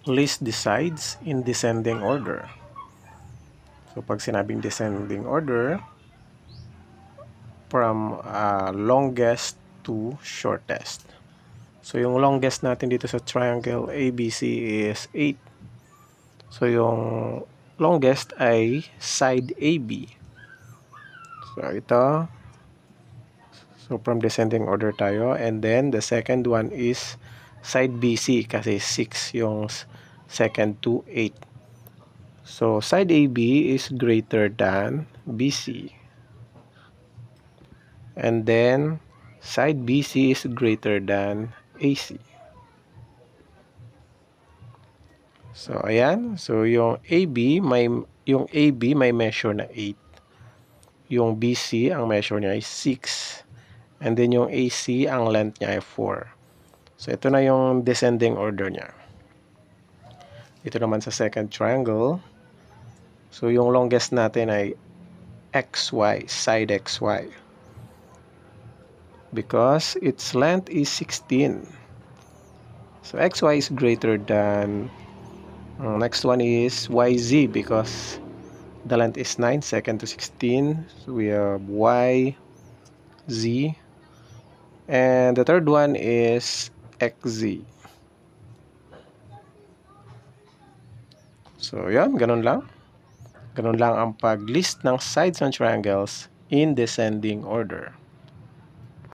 list the sides in descending order. So pag sinabing descending order, from longest to shortest. So yung longest natin dito sa triangle ABC is 8. So yung longest ay side AB. So ito. So from descending order tayo. And then the second one is side BC kasi 6 yung second to 8. So side AB is greater than BC. And then side BC is greater than AC. So ayan, so yung AB may measure na 8. Yung BC ang measure niya ay 6. And then yung AC ang length niya ay 4. So ito na yung descending order niya. Ito naman sa second triangle. So yung longest natin ay XY, side XY. Because its length is 16. So XY is greater than, next one is YZ because the length is 9, second to 16. So we have Y, Z. And the third one is XZ. So yan, ganun lang. Ganun lang ang pag-list ng sides ng triangles in descending order.